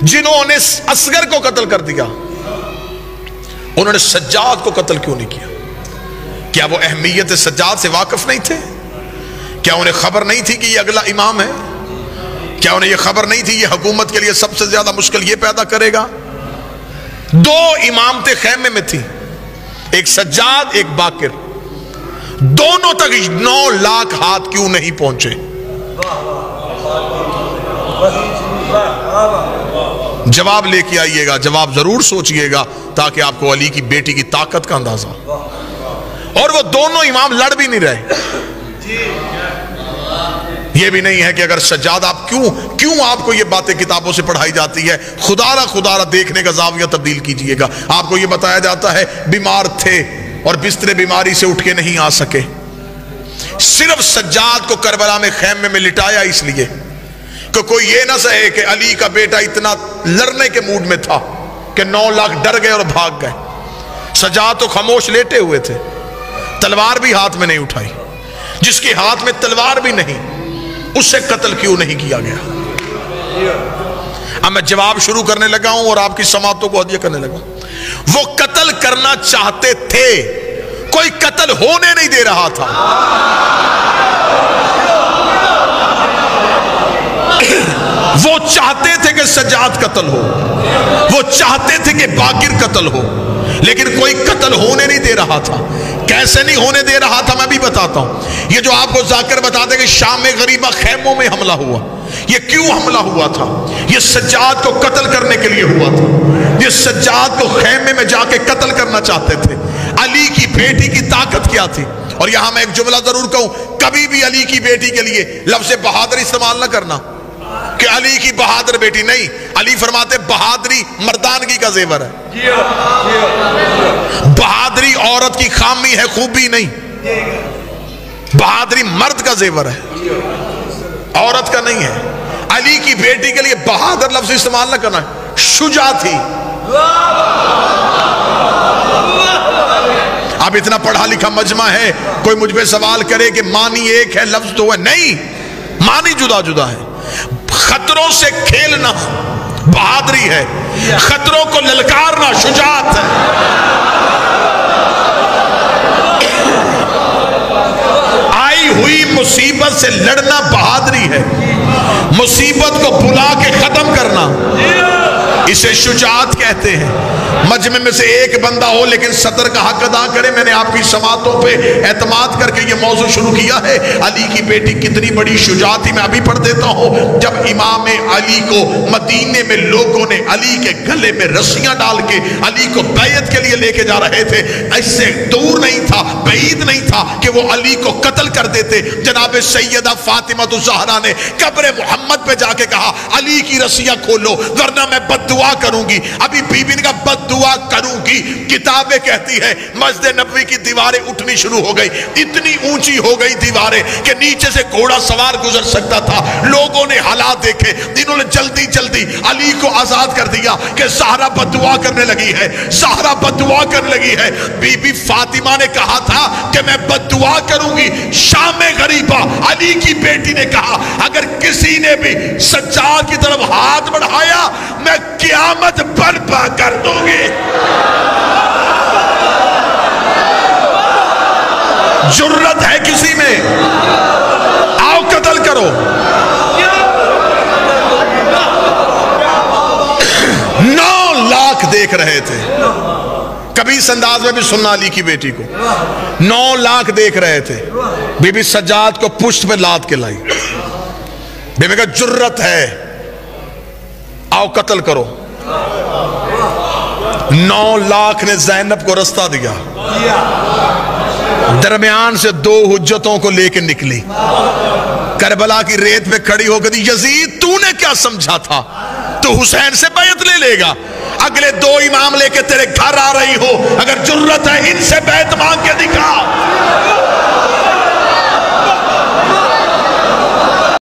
جنہوں نے اصغر کو قتل کر دیا انہوں نے سجاد کو قتل کیوں نہیں کیا؟ کیا وہ اہمیت سجاد سے واقف نہیں تھے؟ کیا انہیں خبر نہیں تھی کہ یہ اگلا امام ہے؟ کیا انہیں یہ خبر نہیں تھی یہ حکومت کے لیے سب سے زیادہ مشکل یہ پیدا کرے گا؟ دو امامتیں خیمے میں تھی، ایک سجاد ایک باقر، دونوں تک 9 لاکھ ہاتھ کیوں نہیں پہنچے؟ جواب لے کے آئیے گا، جواب ضرور سوچئے گا تاکہ آپ کو علی کی بیٹی کی طاقت کا اندازہ ہو۔ اور وہ دونوں امام لڑ بھی نہیں رہے۔ یہ بھی نہیں ہے کہ اگر سجاد آپ کیوں آپ کو یہ باتیں کتابوں سے پڑھائی جاتی ہے، خدا را دیکھنے کا زاویہ تبدیل کیجئے گا۔ آپ کو یہ بتایا جاتا ہے بیمار تھے اور بستر بیماری سے اٹھ کے نہیں آ سکے، صرف سجاد کو کربلا میں خیمے میں لٹایا اس لیے کہ کوئی یہ نہ سہے کہ علی کا بیٹا اتنا لڑنے کے موڈ میں تھا کہ 9 لاکھ ڈر گئے اور بھاگ گئے۔ سجاد تو خاموش لیٹے ہوئے تھے، تلوار بھی ہاتھ میں نہیں اٹھائی۔ جس کے ہاتھ میں تلوار بھی نہیں اس سے قتل کیوں نہیں کیا گیا؟ اب میں جواب شروع کرنے لگا ہوں اور آپ کی سماعتوں کو ہدیہ کرنے لگا ہوں۔ وہ قتل کرنا چاہتے تھے، کوئی قتل ہونے نہیں دے رہا تھا۔ وہ چاہتے تھے کہ سجاد قتل ہو، وہ چاہتے تھے کہ باقر قتل ہو، لیکن کوئی قتل ہونے نہیں دے رہا تھا۔ کیسے نہیں ہونے دے رہا تھا میں بھی بتاتا ہوں۔ یہ جو آپ کو ذاکر بتاتے کہ شام میں غریبہ خیموں میں حملہ ہوا، یہ کیوں حملہ ہوا تھا؟ یہ سجاد کو قتل کرنے کے لیے ہوا تھا۔ یہ سجاد کو خیمے میں جا کے قتل کرنا چاہتے تھے۔ علی کی بیٹی کی طاقت کیا تھی؟ اور یہاں میں ایک جملہ ضرور کہوں، کبھی بھی علی کی بیٹی کے لیے لفظ بہادر استعمال نہ کرنا کہ علی کی بہادر بیٹی، نہیں۔ علی فرماتے بہادری مردانگی کا زیور ہے، بہادری عورت کی خامی ہے، خوبی نہیں۔ بہادری مرد کا زیور ہے، عورت کا نہیں ہے۔ علی کی بیٹی کے لیے بہادر لفظ استعمال نہ کرنا، شجاع تھی۔ اب اتنا پڑھا لکھا مجمع ہے، کوئی مجھ پہ سوال کرے کہ معنی ایک ہے لفظ تو ہے، نہیں، معنی جدا جدا ہے۔ خطروں سے کھیلنا بہادری ہے، خطروں کو للکارنا شجاعت ہے۔ آئی ہوئی مصیبت سے لڑنا بہادری ہے، مصیبت کو بلا کے ختم کرنا اسے شجاعت کہتے ہیں۔ مجمع میں سے ایک بندہ ہو لیکن صدر کا حق ادا کرے۔ میں نے آپ کی سماعتوں پہ اعتماد کر کے یہ موضوع شروع کیا ہے، علی کی بیٹی کتنی بڑی شجاعت تھی۔ میں ابھی پڑھ دیتا ہوں، جب امام علی کو مدینے میں لوگوں نے علی کے گلے میں رسیاں ڈال کے علی کو بیعت کے لیے لے کے جا رہے تھے، اس سے دور نہیں تھا، بعید نہیں تھا کہ وہ علی کو قتل کر دیتے۔ جناب سیدہ فاطمہ الزہرا نے قبر محمد پہ جا کے کہا علی کی رسیاں کھولو ورنہ میں بد دعا کروں گی۔ ابھی بی بی نے کہا بد دعا کروں گی، کتابیں کہتی ہے مسجد نبوی کی دیواریں اٹھنی شروع ہو گئی، اتنی اونچی ہو گئی دیواریں کہ نیچے سے گھوڑا سوار گزر سکتا تھا۔ لوگوں نے حالات دیکھے، انہوں نے جلدی جلدی علی کو آزاد کر دیا کہ زہرا بد دعا کرنے لگی ہے، زہرا بد دعا کرنے لگی ہے۔ بی بی فاطمہ نے کہا تھا کہ میں بد دعا کروں گی۔ شام غریبہ علی کی بیٹی نے کہا اگر کسی نے بھی سجاد کی طرف ہاتھ بڑھایا میں قیامت برپا کر دوں گی۔ جرت ہے کسی میں؟ آؤ قتل کرو۔ 9 لاکھ دیکھ رہے تھے، کبھی اس انداز میں بھی سننا علی کی بیٹی کو، 9 لاکھ دیکھ رہے تھے۔ بی بی سجاد کو پشت پہ لاد کے لائی، بی بی کا جرت ہے، آؤ قتل کرو۔ 9 لاکھ نے زینب کو رستہ دیا، درمیان سے 2 حجتوں کو لے کے نکلی، کربلا کی ریت پہ کھڑی ہو گئی، یزید تو نے کیا سمجھا تھا تو حسین سے بیعت لے لے گا؟ اگلے 2 امام لے کے تیرے گھر آ رہی ہو، اگر جرت ہے ان سے بیعت مانگ کے دکھا۔